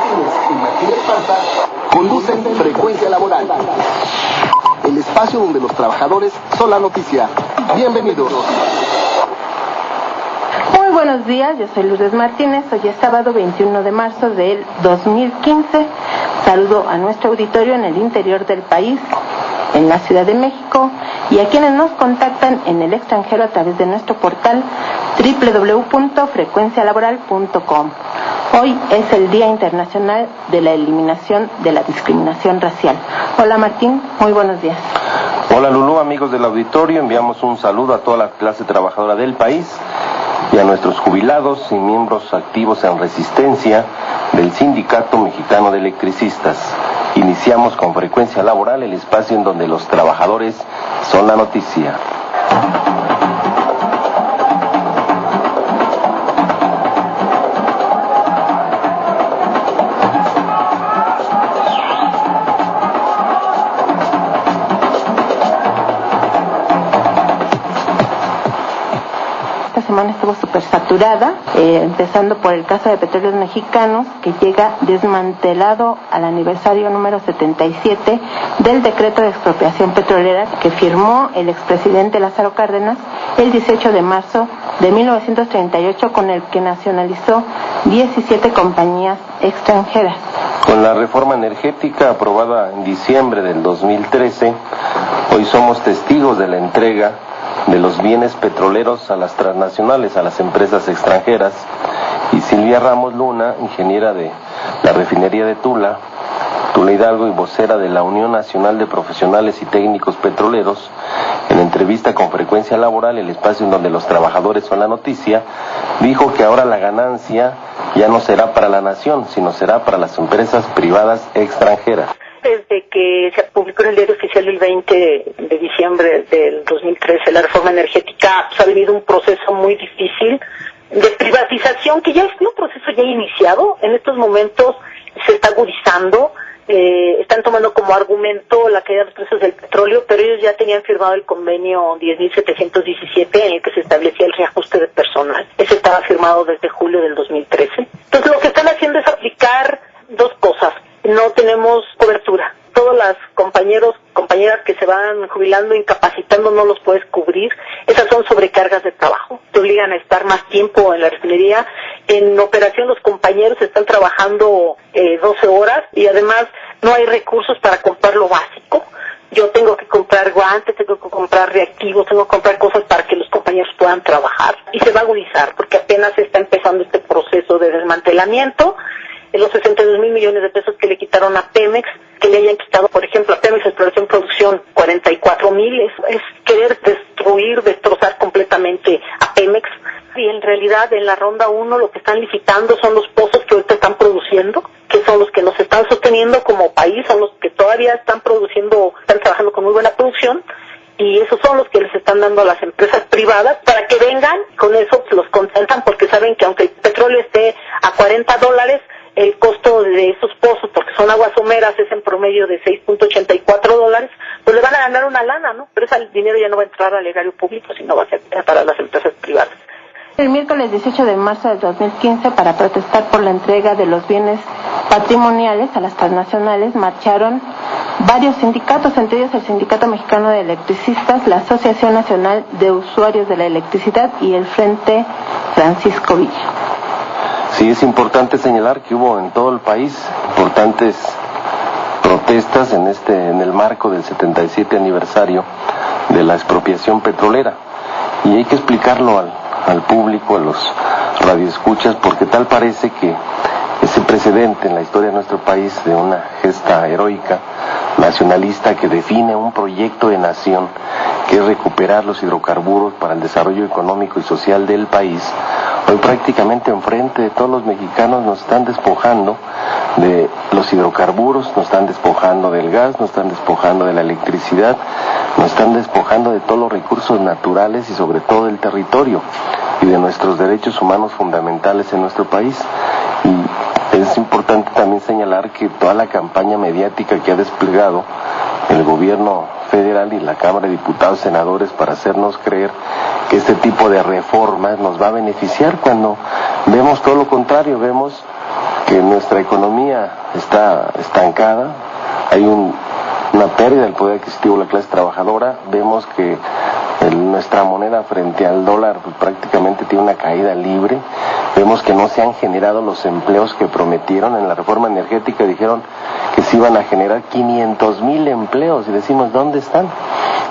Martínez y Martínez Panza conducen Frecuencia Laboral, el espacio donde los trabajadores son la noticia. Bienvenidos. Muy buenos días, yo soy Lourdes Martínez. Hoy es sábado 21 de marzo del 2015. Saludo a nuestro auditorio en el interior del país, en la Ciudad de México, y a quienes nos contactan en el extranjero a través de nuestro portal www.frecuencialaboral.com. Hoy es el Día Internacional de la Eliminación de la Discriminación Racial. Hola Martín, muy buenos días. Hola Lulú, amigos del auditorio, enviamos un saludo a toda la clase trabajadora del país y a nuestros jubilados y miembros activos en resistencia del Sindicato Mexicano de Electricistas. Iniciamos con Frecuencia Laboral, el espacio en donde los trabajadores son la noticia. Esta semana estuvo súper saturada, empezando por el caso de Petróleos Mexicanos, que llega desmantelado al aniversario número 77 del decreto de expropiación petrolera que firmó el expresidente Lázaro Cárdenas el 18 de marzo de 1938, con el que nacionalizó 17 compañías extranjeras. Con la reforma energética aprobada en diciembre del 2013, hoy somos testigos de la entrega de los bienes petroleros a las transnacionales, a las empresas extranjeras, y Silvia Ramos Luna, ingeniera de la refinería de Tula Hidalgo y vocera de la Unión Nacional de Profesionales y Técnicos Petroleros, en entrevista con Frecuencia Laboral, el espacio en donde los trabajadores son la noticia, dijo que ahora la ganancia ya no será para la nación, sino será para las empresas privadas extranjeras. Desde que se publicó en el Diario Oficial el 20 de diciembre del 2013 la reforma energética, ha venido un proceso muy difícil de privatización, que ya es un proceso ya iniciado. En estos momentos se está agudizando, están tomando como argumento la caída de los precios del petróleo, pero ellos ya tenían firmado el convenio 10.717 en el que se establecía el reajuste de personal. Ese estaba firmado desde julio del 2013. Entonces lo que están haciendo es aplicar dos cosas. No tenemos cobertura. Todos los compañeras que se van jubilando, incapacitando, no los puedes cubrir. Esas son sobrecargas de trabajo. Te obligan a estar más tiempo en la refinería. En operación los compañeros están trabajando 12 horas y además no hay recursos para comprar lo básico. Yo tengo que comprar guantes, tengo que comprar reactivos, tengo que comprar cosas para que los compañeros puedan trabajar. Y se va a agudizar porque apenas está empezando este proceso de desmantelamiento. Los 62,000 millones de pesos que le quitaron a Pemex, que le hayan quitado, por ejemplo, a Pemex Exploración Producción 44,000, es querer destrozar completamente a Pemex. Y en realidad en la ronda 1 lo que están licitando son los pozos que ahorita están produciendo, que son los que nos están sosteniendo como país, son los que todavía están trabajando con muy buena producción, y esos son los que les están dando a las empresas privadas para que vengan. Con eso los contentan porque saben que aunque el petróleo esté a $40, el costo de esos pozos, porque son aguas someras, es en promedio de $6.84, pues le van a ganar una lana, ¿no? Pero ese dinero ya no va a entrar al erario público, sino va a ser para las empresas privadas. El miércoles 18 de marzo del 2015, para protestar por la entrega de los bienes patrimoniales a las transnacionales, marcharon varios sindicatos, entre ellos el Sindicato Mexicano de Electricistas, la Asociación Nacional de Usuarios de la Electricidad y el Frente Francisco Villa. Sí, es importante señalar que hubo en todo el país importantes protestas en el marco del 77 aniversario de la expropiación petrolera, y hay que explicarlo al público, a los radioescuchas, porque tal parece que ese precedente en la historia de nuestro país de una gesta heroica nacionalista que define un proyecto de nación que es recuperar los hidrocarburos para el desarrollo económico y social del país, hoy prácticamente enfrente de todos los mexicanos nos están despojando de los hidrocarburos, nos están despojando del gas, nos están despojando de la electricidad, nos están despojando de todos los recursos naturales y sobre todo del territorio y de nuestros derechos humanos fundamentales en nuestro país. Y es importante también señalar que toda la campaña mediática que ha desplegado el gobierno federal y la Cámara de Diputados y Senadores para hacernos creer que este tipo de reformas nos va a beneficiar, cuando vemos todo lo contrario, vemos que nuestra economía está estancada, hay una pérdida del poder adquisitivo de la clase trabajadora, vemos que nuestra moneda frente al dólar pues, prácticamente tiene una caída libre, vemos que no se han generado los empleos que prometieron en la reforma energética, dijeron que se iban a generar 500,000 empleos y decimos, ¿dónde están?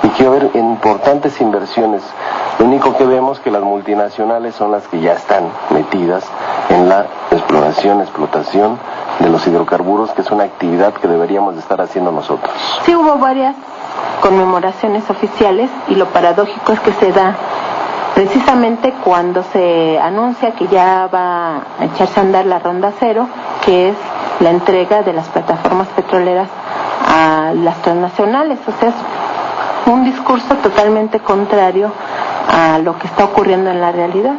Y quiero ver importantes inversiones. Lo único que vemos que las multinacionales son las que ya están metidas en la explotación de los hidrocarburos, que es una actividad que deberíamos de estar haciendo nosotros. Sí, hubo varias conmemoraciones oficiales y lo paradójico es que se da precisamente cuando se anuncia que ya va a echarse a andar la ronda cero, que es la entrega de las plataformas petroleras a las transnacionales. O sea, es un discurso totalmente contrario a lo que está ocurriendo en la realidad.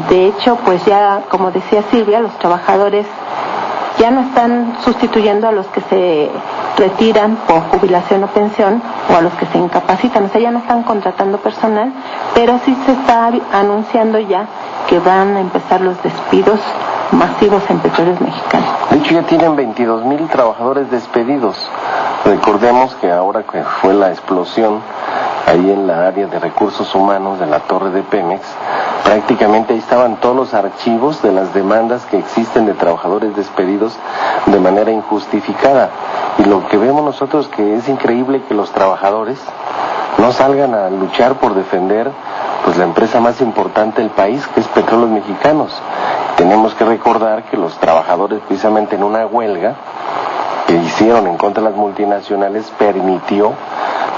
De hecho, pues ya, como decía Silvia, los trabajadores ya no están sustituyendo a los que se retiran por jubilación o pensión o a los que se incapacitan, o sea, ya no están contratando personal, pero sí se está anunciando ya que van a empezar los despidos masivos en Petróleos Mexicanos. De hecho, ya tienen 22,000 trabajadores despedidos. Recordemos que ahora que fue la explosión ahí en la área de recursos humanos de la torre de Pemex, prácticamente ahí estaban todos los archivos de las demandas que existen de trabajadores despedidos de manera injustificada. Y lo que vemos nosotros que es increíble que los trabajadores no salgan a luchar por defender pues la empresa más importante del país, que es Petróleos Mexicanos. Tenemos que recordar que los trabajadores, precisamente en una huelga que hicieron en contra de las multinacionales, permitió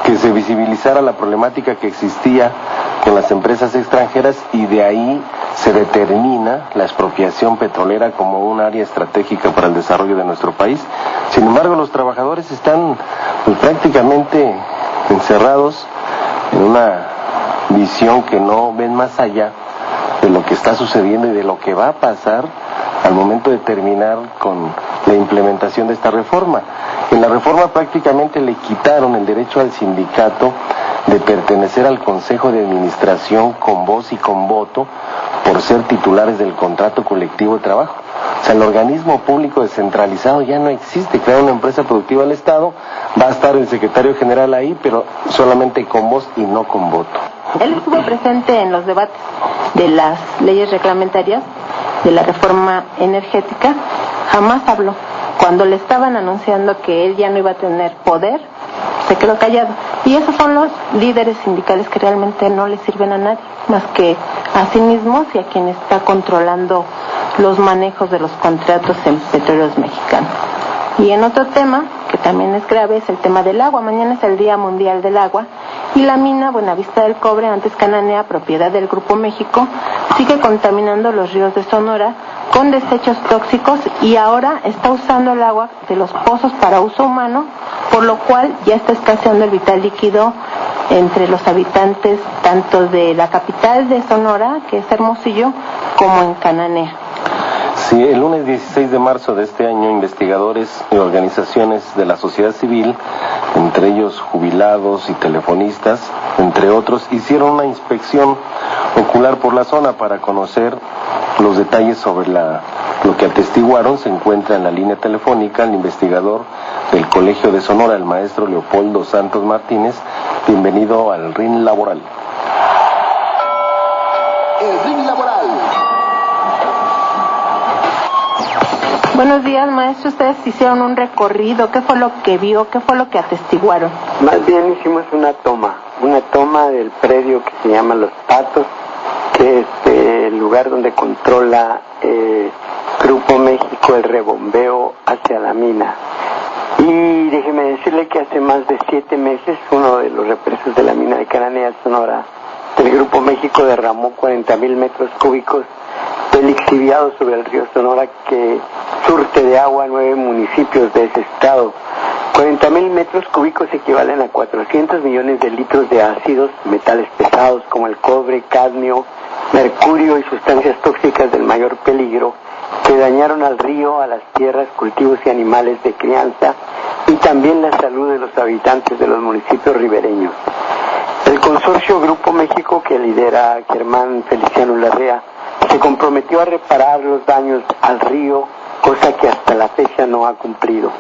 que se visibilizara la problemática que existía con las empresas extranjeras y de ahí se determina la expropiación petrolera como un área estratégica para el desarrollo de nuestro país. Sin embargo, los trabajadores están pues, prácticamente encerrados en una visión que no ven más allá de lo que está sucediendo y de lo que va a pasar al momento de terminar con la implementación de esta reforma. En la reforma prácticamente le quitaron el derecho al sindicato de pertenecer al Consejo de Administración con voz y con voto por ser titulares del contrato colectivo de trabajo. O sea, el organismo público descentralizado ya no existe. Crear una empresa productiva del Estado, va a estar el secretario general ahí, pero solamente con voz y no con voto. Él estuvo presente en los debates de las leyes reglamentarias de la reforma energética, jamás habló. Cuando le estaban anunciando que él ya no iba a tener poder, se quedó callado. Y esos son los líderes sindicales que realmente no le sirven a nadie, más que a sí mismos y a quien está controlando los manejos de los contratos en Petróleos Mexicanos. Y en otro tema, que también es grave, es el tema del agua. Mañana es el Día Mundial del Agua y la mina Buenavista del Cobre, antes Cananea, propiedad del Grupo México, sigue contaminando los ríos de Sonora con desechos tóxicos y ahora está usando el agua de los pozos para uso humano, por lo cual ya está escaseando el vital líquido entre los habitantes tanto de la capital de Sonora, que es Hermosillo, como en Cananea. Sí, el lunes 16 de marzo de este año, investigadores y organizaciones de la sociedad civil, entre ellos jubilados y telefonistas, entre otros, hicieron una inspección ocular por la zona para conocer los detalles sobre lo que atestiguaron. Se encuentra en la línea telefónica el investigador del Colegio de Sonora, el maestro Leopoldo Santos Martínez. Bienvenido al RIN Laboral. El RIN Laboral. Buenos días, maestro. Ustedes hicieron un recorrido. ¿Qué fue lo que vio? ¿Qué fue lo que atestiguaron? Más bien hicimos una toma del predio que se llama Los Patos, que es el lugar donde controla Grupo México el rebombeo hacia la mina. Y déjeme decirle que hace más de 7 meses uno de los represas de la mina de Cananea, Sonora, del Grupo México, derramó 40,000 metros cúbicos del lixiviado sobre el río Sonora, que surte de agua a 9 municipios de ese estado. 40,000 metros cúbicos equivalen a 400 millones de litros de ácidos, metales pesados como el cobre, cadmio, mercurio y sustancias tóxicas del mayor peligro, que dañaron al río, a las tierras, cultivos y animales de crianza, y también la salud de los habitantes de los municipios ribereños. El consorcio Grupo México, que lidera Germán Feliciano Larrea, se comprometió a reparar los daños al río cosa que hasta la fecha no ha cumplido.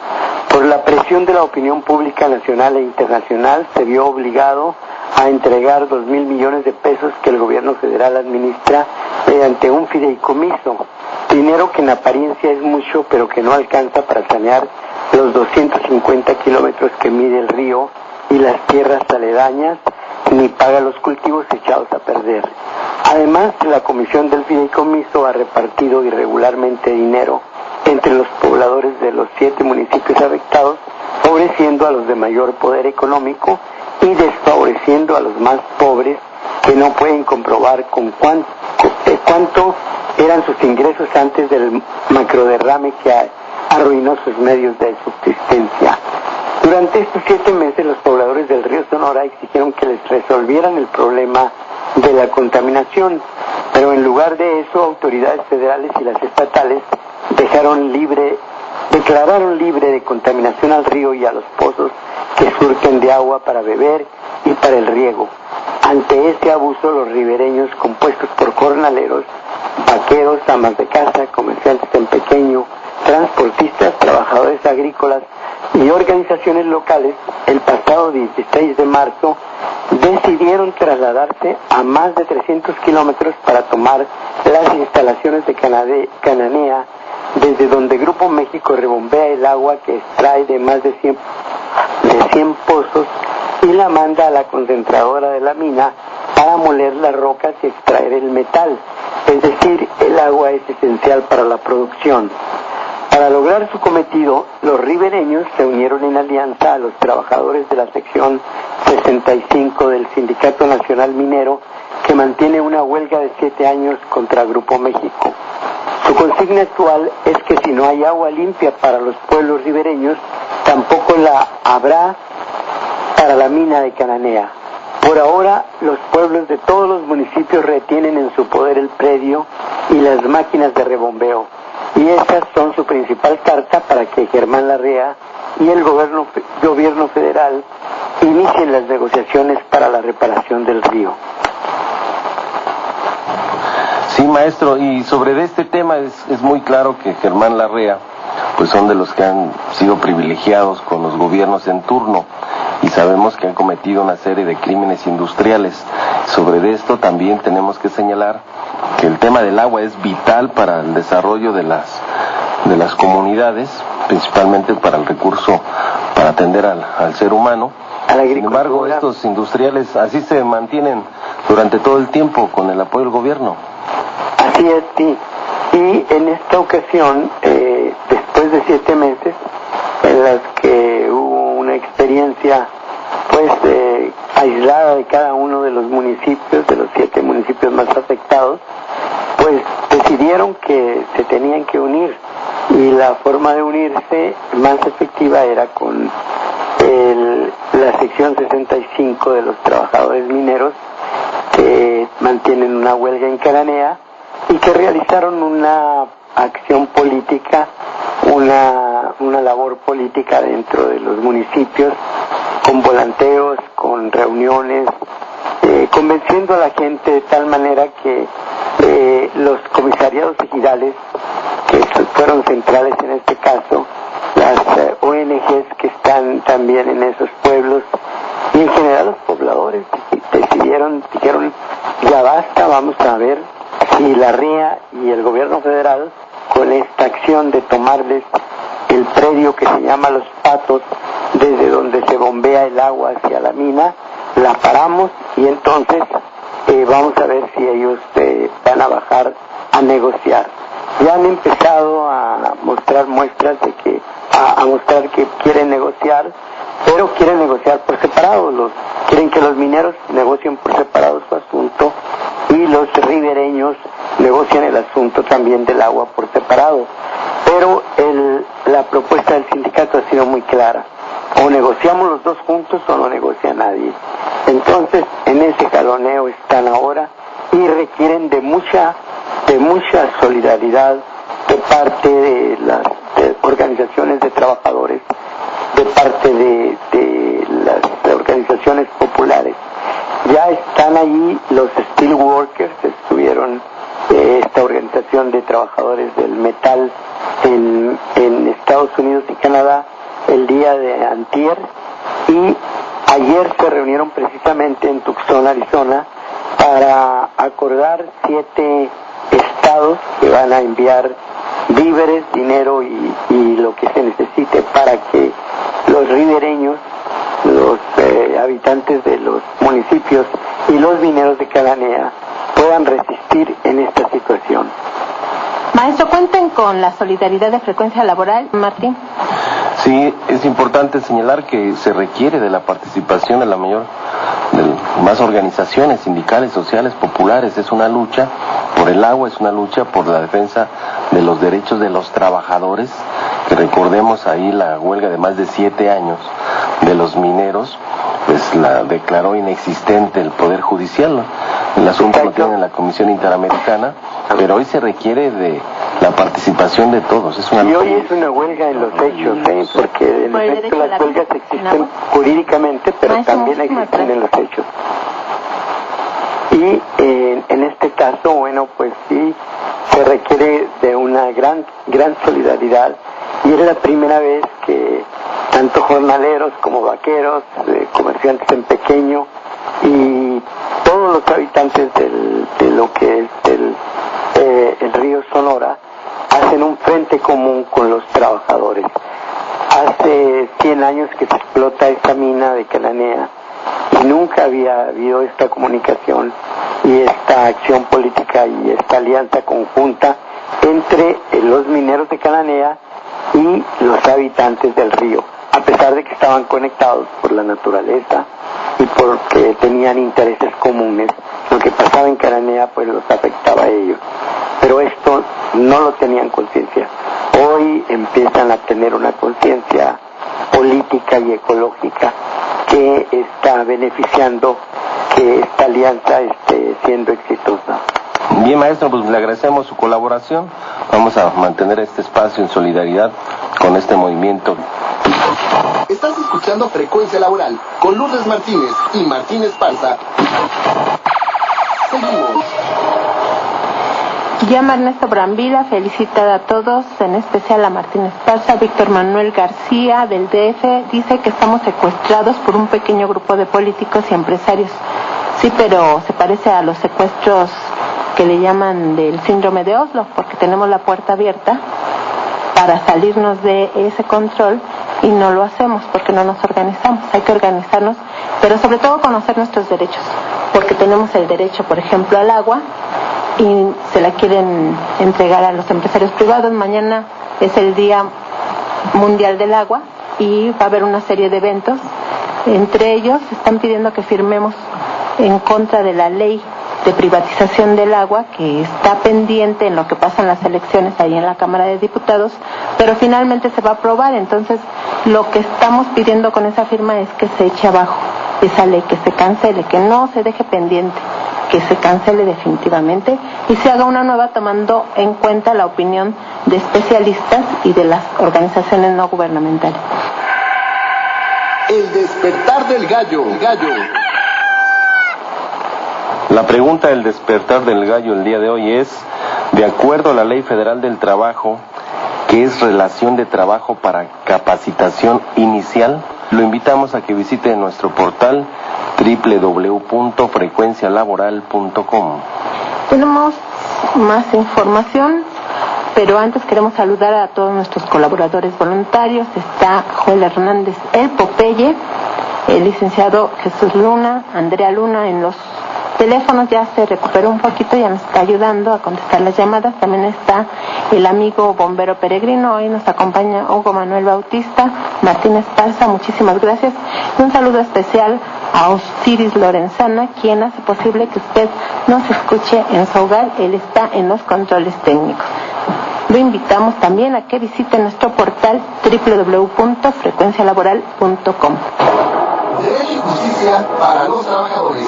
Por la presión de la opinión pública nacional e internacional, se vio obligado a entregar 2,000 millones de pesos que el gobierno federal administra mediante un fideicomiso, dinero que en apariencia es mucho, pero que no alcanza para sanear los 250 kilómetros que mide el río y las tierras aledañas, ni paga los cultivos echados a perder. Además, la comisión del fideicomiso ha repartido irregularmente dinero entre los pobladores de los 7 municipios afectados, favoreciendo a los de mayor poder económico y desfavoreciendo a los más pobres, que no pueden comprobar cuánto eran sus ingresos antes del macroderrame que arruinó sus medios de subsistencia. Durante estos 7 meses, los pobladores del río Sonora exigieron que les resolvieran el problema de la contaminación, pero en lugar de eso, autoridades federales y las estatales declararon libre de contaminación al río y a los pozos que surten de agua para beber y para el riego. Ante ese abuso, los ribereños, compuestos por jornaleros, vaqueros, amas de casa, comerciantes en pequeño, transportistas, trabajadores agrícolas y organizaciones locales, el pasado 16 de marzo decidieron trasladarse a más de 300 kilómetros para tomar las instalaciones de Cananea, desde donde Grupo México rebombea el agua que extrae de más de 100 pozos y la manda a la concentradora de la mina para moler las rocas y extraer el metal, es decir, el agua es esencial para la producción. Para lograr su cometido, los ribereños se unieron en alianza a los trabajadores de la sección 65 del Sindicato Nacional Minero, que mantiene una huelga de 7 años contra Grupo México. Su consigna actual es que si no hay agua limpia para los pueblos ribereños, tampoco la habrá para la mina de Cananea. Por ahora, los pueblos de todos los municipios retienen en su poder el predio y las máquinas de rebombeo, y esas son su principal carta para que Germán Larrea y el gobierno federal inicien las negociaciones para la reparación del río. Sí, maestro, y sobre este tema es muy claro que Germán Larrea pues son de los que han sido privilegiados con los gobiernos en turno, y sabemos que han cometido una serie de crímenes industriales. Sobre esto también tenemos que señalar que el tema del agua es vital para el desarrollo de las comunidades, principalmente para el recurso, para atender al ser humano. Sin embargo, estos industriales así se mantienen durante todo el tiempo con el apoyo del gobierno. Así es, sí. Y en esta ocasión, después de 7 meses, en las que hubo una experiencia aislada de cada uno de los municipios, de los 7 municipios más afectados, pues decidieron que se tenían que unir, y la forma de unirse más efectiva era con la sección 65 de los trabajadores mineros, que mantienen una huelga en Cananea y que realizaron una acción política, una labor política dentro de los municipios, con volanteos, con reuniones, convenciendo a la gente de tal manera que los comisariados ejidales, que fueron centrales en este caso, las ONGs que están también en esos pueblos, y en general los pobladores dijeron, ya basta, vamos a ver si la RIA y el gobierno federal, con esta acción de tomarles el predio que se llama Los Patos, desde donde se bombea el agua hacia la mina, la paramos, y entonces vamos a ver si ellos van a bajar a negociar. Ya han empezado a mostrar muestras de que, a mostrar que quieren negociar, pero quieren negociar por separado. Quieren que los mineros negocien por separado su asunto, y los ribereños negocian el asunto también del agua por separado. Pero la propuesta del sindicato ha sido muy clara: o negociamos los dos juntos o no negocia nadie. Entonces, en ese jaloneo están ahora, y requieren de mucha solidaridad de parte de las organizaciones de trabajadores, de parte de las organizaciones populares. Ya están allí los Steelworkers, estuvieron esta organización de trabajadores del metal en Estados Unidos y Canadá el día de antier, y ayer se reunieron precisamente en Tucson, Arizona, para acordar 7 estados que van a enviar víveres, dinero y lo que se necesite para que los ribereños, los habitantes de los municipios y los mineros de Cananea puedan resistir en esta situación. Maestro, ¿cuenten con la solidaridad de Frecuencia Laboral, Martín? Sí, es importante señalar que se requiere de la participación de más organizaciones sindicales, sociales, populares. Es una lucha por el agua, es una lucha por la defensa de los derechos de los trabajadores, que recordemos ahí la huelga de más de 7 años de los mineros, pues la declaró inexistente el Poder Judicial. El asunto lo tiene la Comisión Interamericana, pero hoy se requiere de la participación de todos. Y hoy es una huelga en los hechos, porque en efecto las huelgas existen jurídicamente, pero también existen en los hechos. Y en este caso, bueno, pues sí, se requiere de una gran solidaridad, y es la primera vez que tanto jornaleros como vaqueros, comerciantes en pequeño y todos los habitantes de lo que es el río Sonora hacen un frente común con los trabajadores. Hace 100 años que se explota esta mina de Cananea y nunca había habido esta comunicación y esta acción política y esta alianza conjunta entre los mineros de Cananea y los habitantes del río, a pesar de que estaban conectados por la naturaleza y porque tenían intereses comunes. Lo que pasaba en Cananea pues los afectaba a ellos, pero esto no lo tenían conciencia. Hoy empiezan a tener una conciencia política y ecológica que está beneficiando que esta alianza esté siendo exitosa. Bien, maestro, pues le agradecemos su colaboración. Vamos a mantener este espacio en solidaridad con este movimiento. Estás escuchando Frecuencia Laboral con Lourdes Martínez y Martín Esparza. Seguimos. Llama Ernesto Brambila, felicita a todos, en especial a Martín Esparza. Víctor Manuel García del DF dice que estamos secuestrados por un pequeño grupo de políticos y empresarios. Sí, pero se parece a los secuestros que le llaman del síndrome de Oslo, porque tenemos la puerta abierta para salirnos de ese control y no lo hacemos porque no nos organizamos. Hay que organizarnos, pero sobre todo conocer nuestros derechos, porque tenemos el derecho, por ejemplo, al agua y se la quieren entregar a los empresarios privados. Mañana es el Día Mundial del Agua y va a haber una serie de eventos. Entre ellos están pidiendo que firmemos en contra de la ley de privatización del agua, que está pendiente en lo que pasa en las elecciones ahí en la Cámara de Diputados, pero finalmente se va a aprobar. Entonces lo que estamos pidiendo con esa firma es que se eche abajo esa ley, que se cancele, que no se deje pendiente, que se cancele definitivamente y se haga una nueva tomando en cuenta la opinión de especialistas y de las organizaciones no gubernamentales. El despertar del gallo. La pregunta del despertar del gallo el día de hoy es, de acuerdo a la Ley Federal del Trabajo, ¿qué es relación de trabajo para capacitación inicial? Lo invitamos a que visite nuestro portal www.frecuencialaboral.com. Tenemos más información, pero antes queremos saludar a todos nuestros colaboradores voluntarios. Está Joel Hernández, el Popeye, el licenciado Jesús Luna, Andrea Luna en los teléfonos, ya se recuperó un poquito, ya nos está ayudando a contestar las llamadas. También está el amigo bombero peregrino, hoy nos acompaña Hugo Manuel Bautista, Martín Esparza, muchísimas gracias. Y un saludo especial a Osiris Lorenzana, quien hace posible que usted nos escuche en su hogar. Él está en los controles técnicos. Lo invitamos también a que visite nuestro portal www.frecuencialaboral.com. Derecho y justicia para los trabajadores.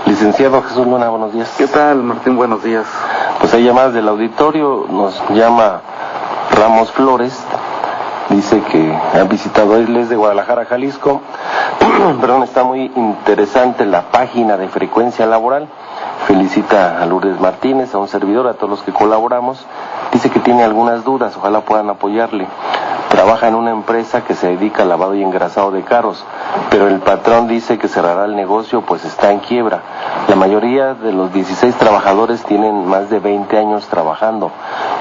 Licenciado Jesús Luna, buenos días. ¿Qué tal, Martín? Buenos días. Pues hay llamadas del auditorio, nos llama Ramos Flores, dice que ha visitado islas de Guadalajara, Jalisco. Perdón, está muy interesante la página de Frecuencia Laboral. Felicita a Lourdes Martínez, a un servidor, a todos los que colaboramos. dice que tiene algunas dudas, ojalá puedan apoyarle. Trabaja en una empresa que se dedica al lavado y engrasado de carros, pero el patrón dice que cerrará el negocio pues está en quiebra. La mayoría de los 16 trabajadores tienen más de 20 años trabajando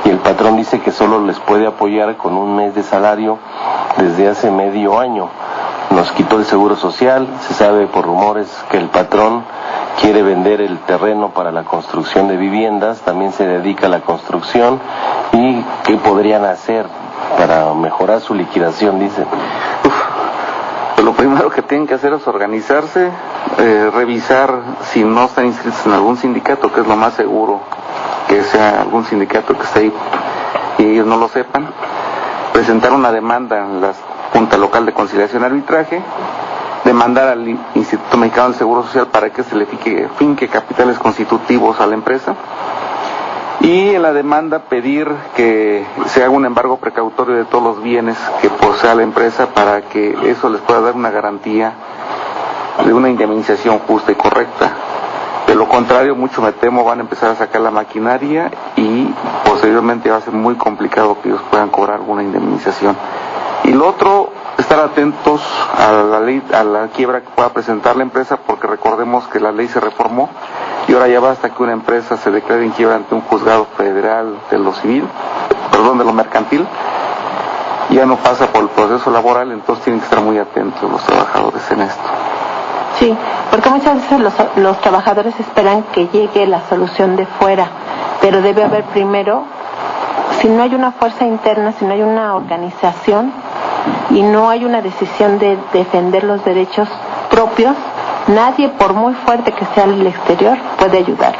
y el patrón dice que solo les puede apoyar con un mes de salario desde hace medio año. Nos quitó el seguro social, se sabe por rumores que el patrón quiere vender el terreno para la construcción de viviendas, también se dedica a la construcción. ¿Y qué podrían hacer para mejorar su liquidación, dicen? Pues lo primero que tienen que hacer es organizarse, revisar si no están inscritos en algún sindicato, que es lo más seguro, que sea algún sindicato que esté ahí y ellos no lo sepan, presentar una demanda en la Junta Local de Conciliación y Arbitraje, demandar al Instituto Mexicano del Seguro Social para que se le finque capitales constitutivos a la empresa, y en la demanda pedir que se haga un embargo precautorio de todos los bienes que posea la empresa para que eso les pueda dar una garantía de una indemnización justa y correcta. De lo contrario, mucho me temo, van a empezar a sacar la maquinaria y posteriormente va a ser muy complicado que ellos puedan cobrar alguna indemnización. Y lo otro, estar atentos a la ley, a la quiebra que pueda presentar la empresa, porque recordemos que la ley se reformó y ahora ya basta que una empresa se declare en quiebra ante un juzgado federal de lo civil, de lo mercantil, ya no pasa por el proceso laboral, entonces tienen que estar muy atentos los trabajadores en esto. Sí, porque muchas veces los trabajadores esperan que llegue la solución de fuera, pero debe haber primero, si no hay una fuerza interna, si no hay una organización y no hay una decisión de defender los derechos propios, nadie, por muy fuerte que sea el exterior, puede ayudar.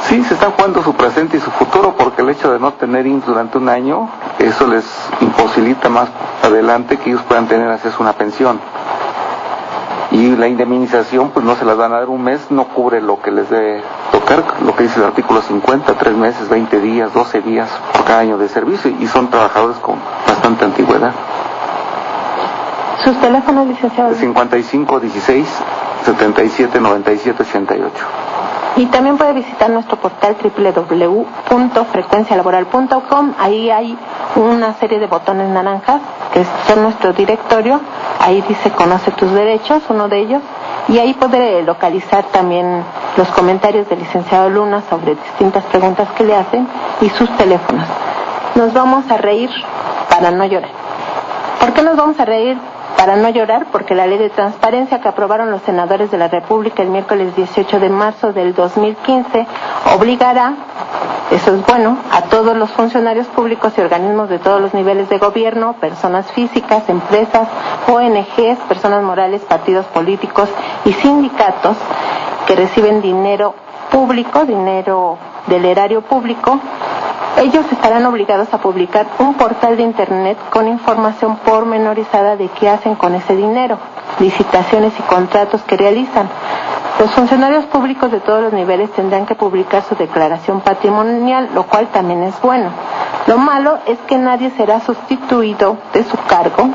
Sí, se está jugando su presente y su futuro, porque el hecho de no tener IMSS durante un año, eso les imposibilita más adelante que ellos puedan tener acceso a una pensión. Y la indemnización, pues no se las van a dar un mes, no cubre lo que les debe tocar, lo que dice el artículo 50, 3 meses, 20 días, 12 días por cada año de servicio, y son trabajadores con bastante antigüedad. ¿Sus teléfonos, licenciado? 55 16 77 97 88. Y también puede visitar nuestro portal www.frecuencialaboral.com. Ahí hay una serie de botones naranjas que son nuestro directorio. Ahí dice Conoce tus derechos, uno de ellos. Y ahí puede localizar también los comentarios del licenciado Luna sobre distintas preguntas que le hacen y sus teléfonos. Nos vamos a reír para no llorar. ¿Por qué nos vamos a reír para no llorar? Porque la ley de transparencia que aprobaron los senadores de la República el miércoles 18 de marzo del 2015 obligará, eso es bueno, a todos los funcionarios públicos y organismos de todos los niveles de gobierno, personas físicas, empresas, ONGs, personas morales, partidos políticos y sindicatos que reciben dinero público, dinero del erario público. Ellos estarán obligados a publicar un portal de internet con información pormenorizada de qué hacen con ese dinero, licitaciones y contratos que realizan. Los funcionarios públicos de todos los niveles tendrán que publicar su declaración patrimonial, lo cual también es bueno. Lo malo es que nadie será sustituido de su cargo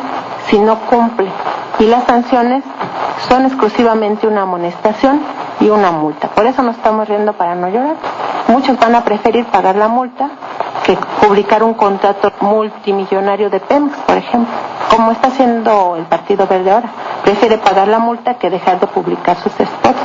si no cumple, y las sanciones son exclusivamente una amonestación y una multa. Por eso nos estamos riendo para no llorar. Muchos van a preferir pagar la multa que publicar un contrato multimillonario de Pemex, por ejemplo, como está haciendo el Partido Verde ahora. Prefiere pagar la multa que dejar de publicar sus spots.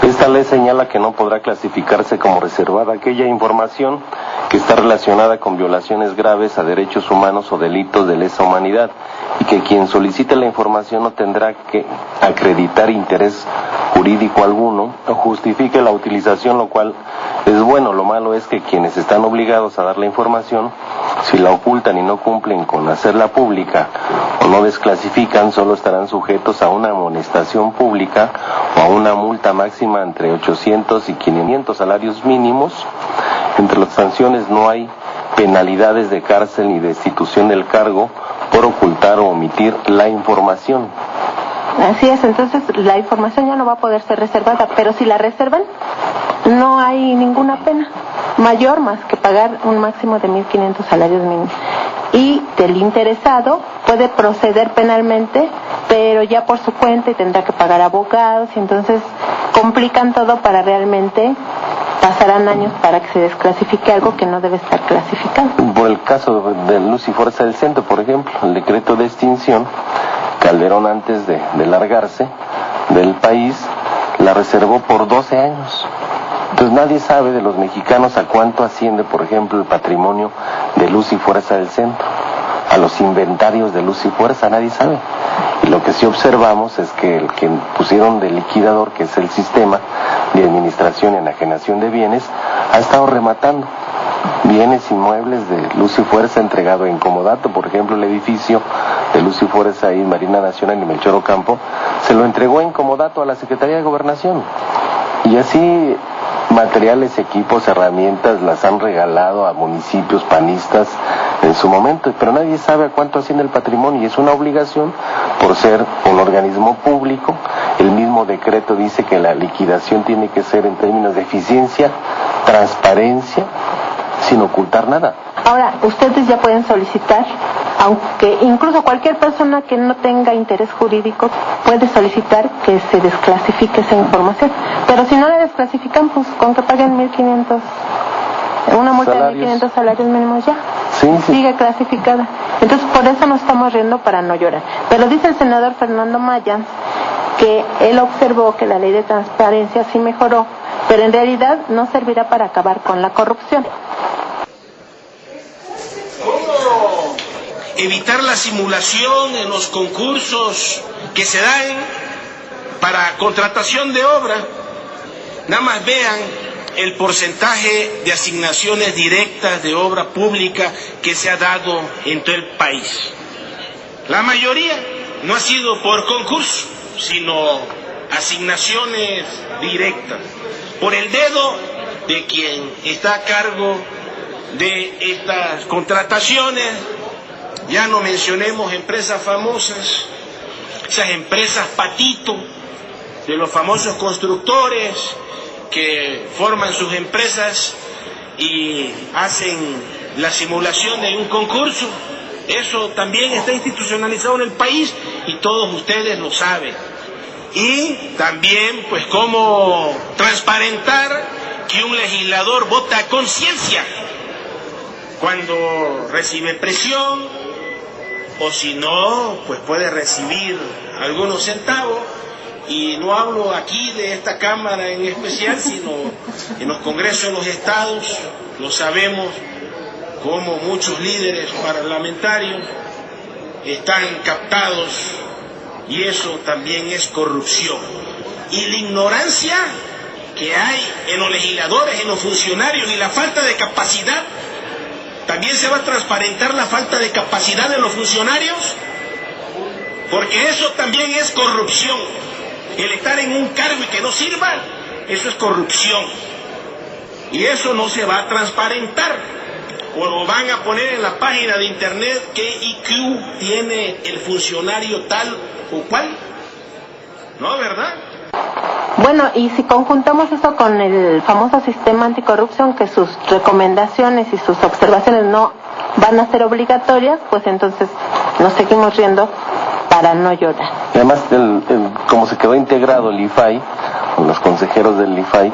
Esta ley señala que no podrá clasificarse como reservada aquella información que está relacionada con violaciones graves a derechos humanos o delitos de lesa humanidad, y que quien solicite la información no tendrá que acreditar interés jurídico alguno o justifique la utilización, lo cual es bueno. Lo malo es que quienes están obligados a dar la información, si la ocultan y no cumplen con hacerla pública o no desclasifican, solo estarán sujetos a una amonestación pública o a una multa máxima entre 800 y 500 salarios mínimos. Entre las sanciones no hay penalidades de cárcel ni destitución del cargo por ocultar o omitir la información. Así es, entonces la información ya no va a poder ser reservada, pero si la reservan, no hay ninguna pena mayor más que pagar un máximo de 1.500 salarios mínimos. Y del interesado puede proceder penalmente, pero ya por su cuenta, y tendrá que pagar abogados, y entonces complican todo para realmente pasarán años para que se desclasifique algo que no debe estar clasificado. Por el caso de Luz y Fuerza del Centro, por ejemplo, el decreto de extinción, Calderón, antes de largarse del país, la reservó por 12 años. Entonces nadie sabe de los mexicanos a cuánto asciende, por ejemplo, el patrimonio de Luz y Fuerza del Centro. A los inventarios de Luz y Fuerza nadie sabe. Y lo que sí observamos es que el que pusieron de liquidador, que es el sistema de administración y enajenación de bienes, ha estado rematando bienes inmuebles de Luz y Fuerza entregado en comodato. Por ejemplo, el edificio de Luz y Fuerza ahí, Marina Nacional y Melchor Ocampo, se lo entregó en comodato a la Secretaría de Gobernación. Y así materiales, equipos, herramientas las han regalado a municipios panistas en su momento, pero nadie sabe a cuánto asciende el patrimonio, y es una obligación por ser un organismo público. El mismo decreto dice que la liquidación tiene que ser en términos de eficiencia, transparencia, sin ocultar nada. Ahora, ustedes ya pueden solicitar, aunque incluso cualquier persona que no tenga interés jurídico puede solicitar que se desclasifique esa información, pero si no la desclasifican, pues con que paguen 1.500, una multa de 1.500 salarios mínimos ya, sí. Sigue clasificada. Entonces por eso nos estamos riendo, para no llorar. Pero dice el senador Fernando Maya que él observó que la ley de transparencia sí mejoró, pero en realidad no servirá para acabar con la corrupción. Evitar la simulación en los concursos que se dan para contratación de obra. Nada más vean el porcentaje de asignaciones directas de obra pública que se ha dado en todo el país. La mayoría no ha sido por concurso, sino asignaciones directas, por el dedo de quien está a cargo de estas contrataciones. Ya no mencionemos empresas famosas, esas empresas patito de los famosos constructores que forman sus empresas y hacen la simulación de un concurso. Eso también está institucionalizado en el país y todos ustedes lo saben. Y también, pues, cómo transparentar que un legislador vota a conciencia cuando recibe presión, o si no, pues puede recibir algunos centavos. Y no hablo aquí de esta Cámara en especial, sino en los congresos de los estados. Lo sabemos, como muchos líderes parlamentarios están captados, y eso también es corrupción. Y la ignorancia que hay en los legisladores, en los funcionarios, y la falta de capacidad. ¿También se va a transparentar la falta de capacidad de los funcionarios? Porque eso también es corrupción. El estar en un cargo y que no sirva, eso es corrupción. Y eso no se va a transparentar. O lo van a poner en la página de internet qué IQ tiene el funcionario tal o cual. ¿No, verdad? Bueno, y si conjuntamos eso con el famoso sistema anticorrupción, que sus recomendaciones y sus observaciones no van a ser obligatorias, pues entonces nos seguimos riendo para no llorar. Además, como se quedó integrado el IFAI, los consejeros del IFAI,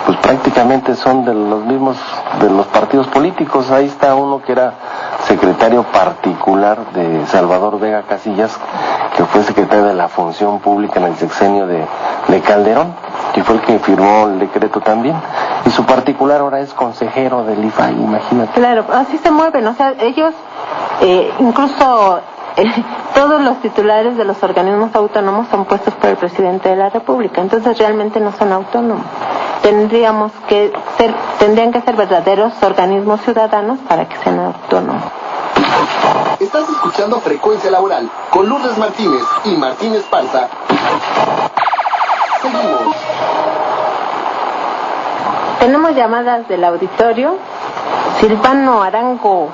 pues prácticamente son de los mismos de los partidos políticos. Ahí está uno que era secretario particular de Salvador Vega Casillas, que fue secretario de la Función Pública en el sexenio de Calderón, que fue el que firmó el decreto también, y su particular ahora es consejero del IFAI, imagínate. Claro, así se mueven, o sea, ellos, incluso todos los titulares de los organismos autónomos son puestos por el presidente de la República, entonces realmente no son autónomos. Tendrían que ser verdaderos organismos ciudadanos para que sean autónomos. Estás escuchando Frecuencia Laboral con Lourdes Martínez y Martín Esparza. Seguimos. Tenemos llamadas del auditorio. Silvano Arango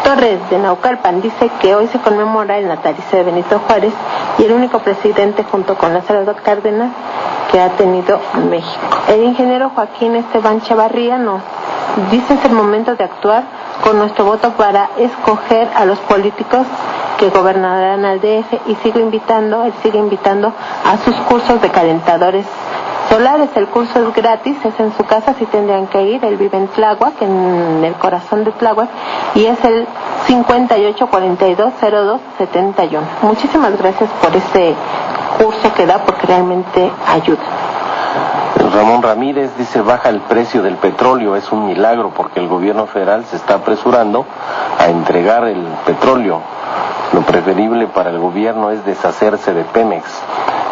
Torres de Naucalpan dice que hoy se conmemora el natalicio de Benito Juárez y el único presidente junto con Lázaro Cárdenas que ha tenido México. El ingeniero Joaquín Esteban Chavarría nos dice: es el momento de actuar con nuestro voto para escoger a los políticos que gobernarán al DF, y él sigue invitando a sus cursos de calentadores Solares, el curso es gratis, es en su casa, sí tendrían que ir. Él vive en Tláhuac, en el corazón de Tláhuac, y es el 58420271. Muchísimas gracias por este curso que da, porque realmente ayuda. Ramón Ramírez dice: baja el precio del petróleo, es un milagro porque el gobierno federal se está apresurando a entregar el petróleo. Lo preferible para el gobierno es deshacerse de Pemex.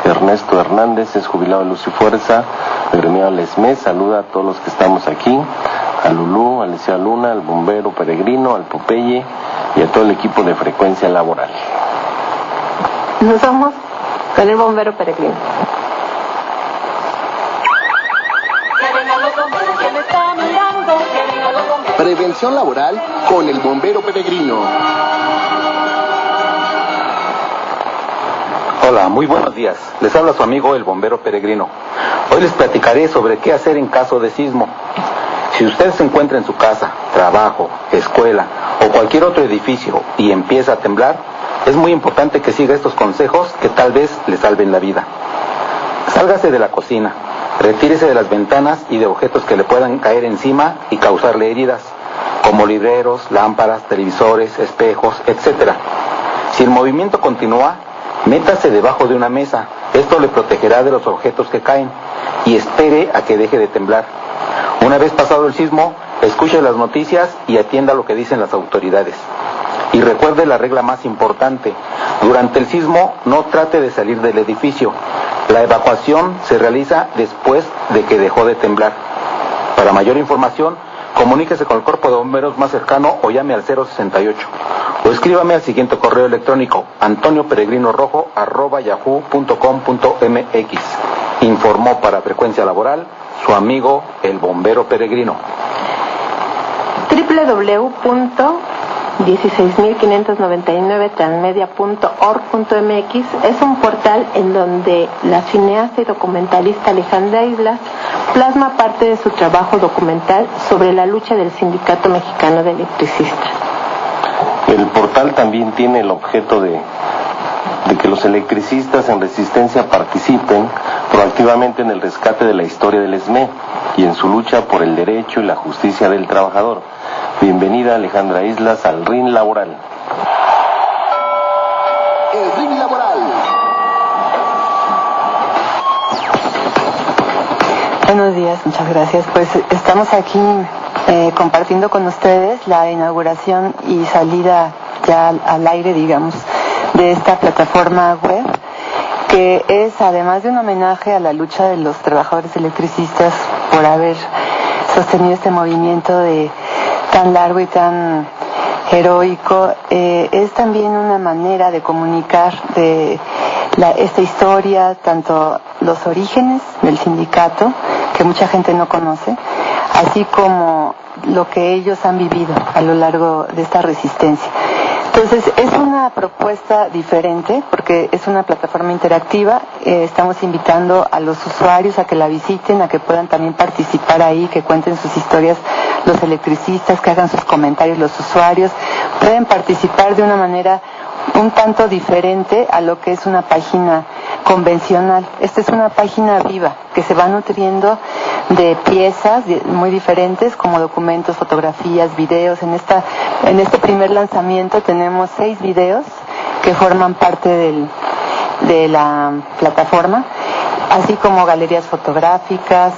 Ernesto Hernández es jubilado de Luz y Fuerza, agremiado al ESME, saluda a todos los que estamos aquí, a Lulú, a Alicia Luna, al bombero Peregrino, al Popeye y a todo el equipo de Frecuencia Laboral. Nos vamos con el bombero Peregrino. Prevención laboral con el bombero Peregrino. Hola, muy buenos días. Les habla su amigo el bombero Peregrino. Hoy les platicaré sobre qué hacer en caso de sismo. Si usted se encuentra en su casa, trabajo, escuela o cualquier otro edificio y empieza a temblar, es muy importante que siga estos consejos que tal vez le salven la vida. Sálgase de la cocina, retírese de las ventanas y de objetos que le puedan caer encima y causarle heridas, como libreros, lámparas, televisores, espejos, etc. Si el movimiento continúa, métase debajo de una mesa. Esto le protegerá de los objetos que caen y espere a que deje de temblar. Una vez pasado el sismo, escuche las noticias y atienda lo que dicen las autoridades. Y recuerde la regla más importante: durante el sismo no trate de salir del edificio. La evacuación se realiza después de que dejó de temblar. Para mayor información, comuníquese con el cuerpo de bomberos más cercano o llame al 068. O escríbame al siguiente correo electrónico: antonioperegrinorojo@yahoo.com.mx. Informó para Frecuencia Laboral su amigo el bombero Peregrino. www.16599transmedia.org.mx es un portal en donde la cineasta y documentalista Alejandra Islas plasma parte de su trabajo documental sobre la lucha del Sindicato Mexicano de Electricistas. El portal también tiene el objeto de que los electricistas en resistencia participen proactivamente en el rescate de la historia del ESME y en su lucha por el derecho y la justicia del trabajador. Bienvenida, Alejandra Islas, al RIN Laboral. El RIN Laboral. Buenos días, muchas gracias. Pues estamos aquí compartiendo con ustedes la inauguración y salida ya al aire, digamos, de esta plataforma web, que es, además de un homenaje a la lucha de los trabajadores electricistas por haber sostenido este movimiento tan largo y tan heroico, es también una manera de comunicar esta historia, tanto los orígenes del sindicato, que mucha gente no conoce, así como lo que ellos han vivido a lo largo de esta resistencia. Entonces, es una propuesta diferente porque es una plataforma interactiva. Estamos invitando a los usuarios a que la visiten, a que puedan también participar ahí, que cuenten sus historias los electricistas, que hagan sus comentarios los usuarios. Pueden participar de una manera un tanto diferente a lo que es una página convencional. Esta es una página viva que se va nutriendo de piezas muy diferentes, como documentos, fotografías, videos. En este primer lanzamiento tenemos 6 videos que forman parte de la plataforma, así como galerías fotográficas.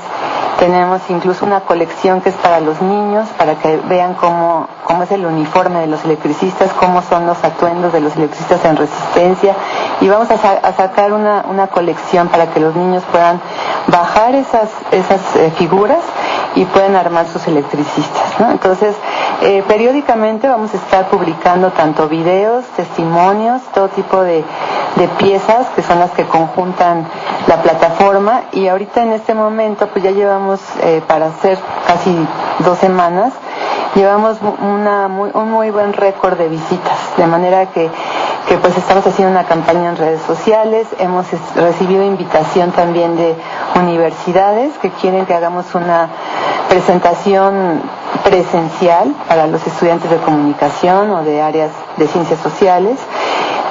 Tenemos incluso una colección que es para los niños, para que vean cómo es el uniforme de los electricistas, cómo son los atuendos de los electricistas en resistencia. Y vamos a sacar una colección para que los niños puedan bajar esas figuras y pueden armar sus electricistas, ¿no? Entonces, periódicamente vamos a estar publicando tanto videos, testimonios, todo tipo de piezas que son las que conjuntan la plataforma. Y ahorita en este momento pues ya llevamos, para hacer casi 2 semanas, llevamos un muy buen récord de visitas, de manera que pues estamos haciendo una campaña en redes sociales. Hemos recibido invitación también de universidades que quieren que hagamos una presentación presencial para los estudiantes de comunicación o de áreas de ciencias sociales.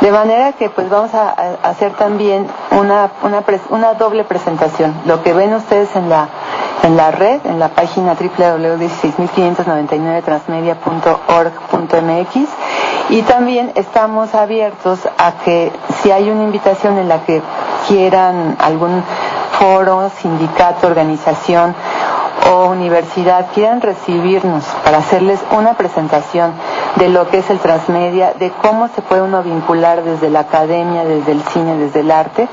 De manera que pues vamos a hacer también una doble presentación. Lo que ven ustedes en la red, en la página www.16559transmedia.org.mx, y también estamos abiertos a que si hay una invitación en la que quieran algún foro, sindicato, organización o universidad quieran recibirnos para hacerles una presentación de lo que es el transmedia, de cómo se puede uno vincular desde la academia, desde el cine, desde el arte,